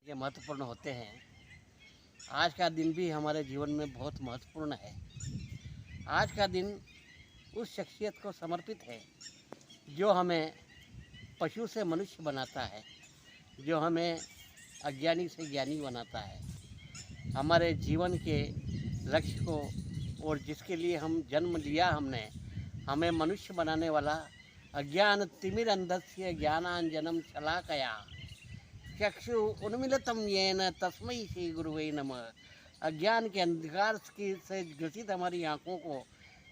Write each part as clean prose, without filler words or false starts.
ये महत्वपूर्ण होते हैं। आज का दिन भी हमारे जीवन में बहुत महत्वपूर्ण है। आज का दिन उस शख्सियत को समर्पित है जो हमें पशु से मनुष्य बनाता है, जो हमें अज्ञानी से ज्ञानी बनाता है, हमारे जीवन के लक्ष्य को और जिसके लिए हम जन्म लिया हमने, हमें मनुष्य बनाने वाला अज्ञान तिमिरन्धस्य ज्ञानांजनं शलाकया चक्षु उन्मीलितं येन तस्मै श्री गुरुवे नमः। अज्ञान के अंधकार से ग्रसित हमारी आँखों को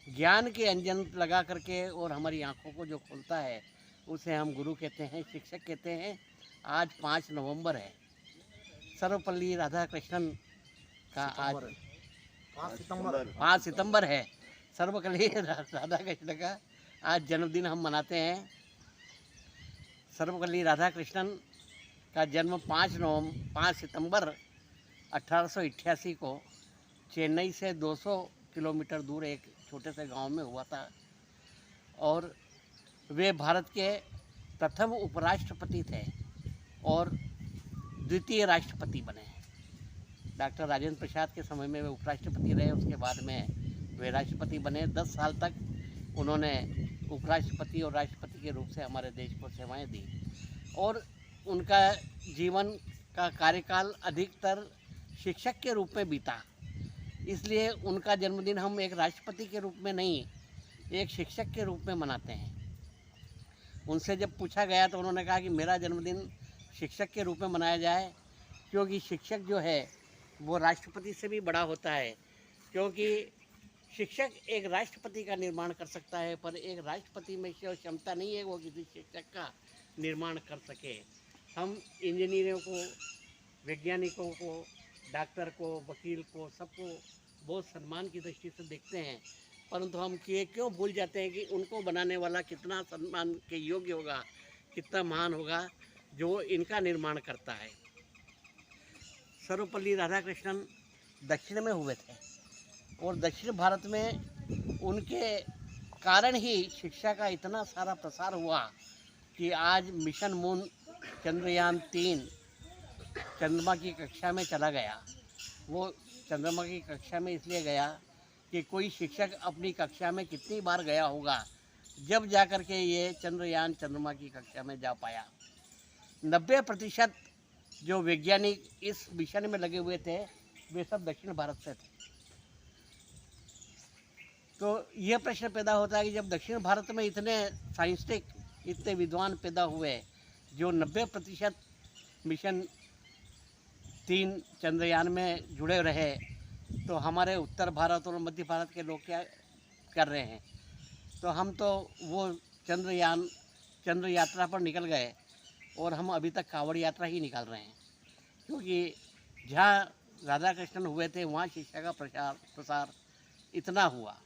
ज्ञान के अंजन लगा करके और हमारी आँखों को जो खोलता है उसे हम गुरु कहते हैं, शिक्षक कहते हैं। आज 5 नवंबर है, सर्वपल्ली राधाकृष्णन का आज 5 सितंबर है, सर्वपल्ली राधाकृष्ण का आज जन्मदिन हम मनाते हैं। सर्वपल्ली राधाकृष्णन का जन्म 5 सितंबर 1888 को चेन्नई से 200 किलोमीटर दूर एक छोटे से गांव में हुआ था और वे भारत के प्रथम उपराष्ट्रपति थे और द्वितीय राष्ट्रपति बने। डॉक्टर राजेंद्र प्रसाद के समय में वे उपराष्ट्रपति रहे, उसके बाद में वे राष्ट्रपति बने। 10 साल तक उन्होंने उपराष्ट्रपति और राष्ट्रपति के रूप से हमारे देश को सेवाएं दी और उनका जीवन का कार्यकाल अधिकतर शिक्षक के रूप में बीता। इसलिए उनका जन्मदिन हम एक राष्ट्रपति के रूप में नहीं, एक शिक्षक के रूप में मनाते हैं। उनसे जब पूछा गया तो उन्होंने कहा कि मेरा जन्मदिन शिक्षक के रूप में मनाया जाए, क्योंकि शिक्षक जो है वो राष्ट्रपति से भी बड़ा होता है, क्योंकि शिक्षक एक राष्ट्रपति का निर्माण कर सकता है, पर एक राष्ट्रपति में से क्षमता नहीं है वो किसी शिक्षक का निर्माण कर सके। हम इंजीनियरों को, वैज्ञानिकों को, डॉक्टर को, वकील को, सबको बहुत सम्मान की दृष्टि से देखते हैं, परंतु हम क्यों भूल जाते हैं कि उनको बनाने वाला कितना सम्मान के योग्य होगा, कितना महान होगा जो इनका निर्माण करता है। सर्वपल्ली राधाकृष्णन दक्षिण में हुए थे और दक्षिण भारत में उनके कारण ही शिक्षा का इतना सारा प्रसार हुआ कि आज मिशन मून चंद्रयान 3 चंद्रमा की कक्षा में चला गया। वो चंद्रमा की कक्षा में इसलिए गया कि कोई शिक्षक अपनी कक्षा में कितनी बार गया होगा, जब जाकर के ये चंद्रयान चंद्रमा की कक्षा में जा पाया। 90% जो वैज्ञानिक इस मिशन में लगे हुए थे वे सब दक्षिण भारत से थे। तो यह प्रश्न पैदा होता है कि जब दक्षिण भारत में इतने साइंटिस्ट, इतने विद्वान पैदा हुए जो 90% मिशन 3 चंद्रयान में जुड़े रहे, तो हमारे उत्तर भारत और मध्य भारत के लोग क्या कर रहे हैं? तो हम तो वो चंद्र यात्रा पर निकल गए और हम अभी तक कांवड़ यात्रा ही निकाल रहे हैं, क्योंकि जहाँ राधा कृष्णन हुए थे वहाँ शिक्षा का प्रसार इतना हुआ।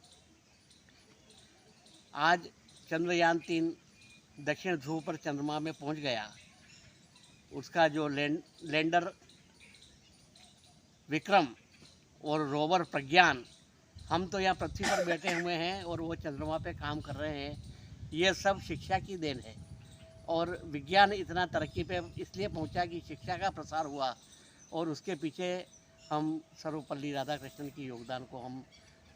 आज चंद्रयान 3 दक्षिण ध्रुव पर चंद्रमा में पहुंच गया। उसका जो लैंडर विक्रम और रोवर प्रज्ञान, हम तो यहाँ पृथ्वी पर बैठे हुए हैं और वो चंद्रमा पे काम कर रहे हैं। ये सब शिक्षा की देन है और विज्ञान इतना तरक्की पे इसलिए पहुंचा कि शिक्षा का प्रसार हुआ और उसके पीछे हम सर्वपल्ली राधाकृष्णन की योगदान को हम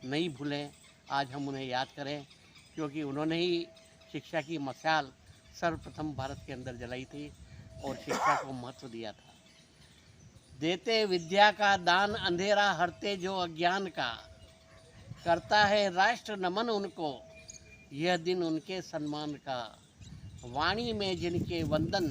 नहीं भूलें। आज हम उन्हें याद करें, क्योंकि उन्होंने ही शिक्षा की मशाल सर्वप्रथम भारत के अंदर जलाई थी और शिक्षा को महत्व दिया था। देते विद्या का दान, अंधेरा हरते जो अज्ञान का, करता है राष्ट्र नमन उनको, यह दिन उनके सम्मान का। वाणी में जिनके वंदन,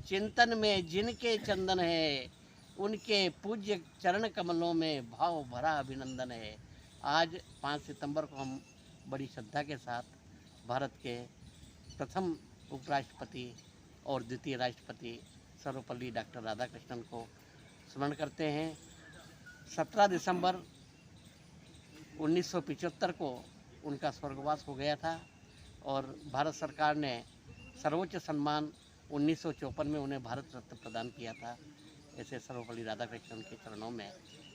चिंतन में जिनके चंदन है, उनके पूज्य चरण कमलों में भाव भरा अभिनंदन है। आज 5 सितंबर को हम बड़ी श्रद्धा के साथ भारत के प्रथम उपराष्ट्रपति और द्वितीय राष्ट्रपति सर्वपल्ली डॉक्टर राधाकृष्णन को स्मरण करते हैं। 17 दिसंबर 1975 को उनका स्वर्गवास हो गया था और भारत सरकार ने सर्वोच्च सम्मान 1954 में उन्हें भारत रत्न प्रदान किया था। ऐसे सर्वपल्ली राधाकृष्णन के चरणों में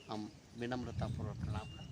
हम विनम्रतापूर्वक प्रणाम करते हैं।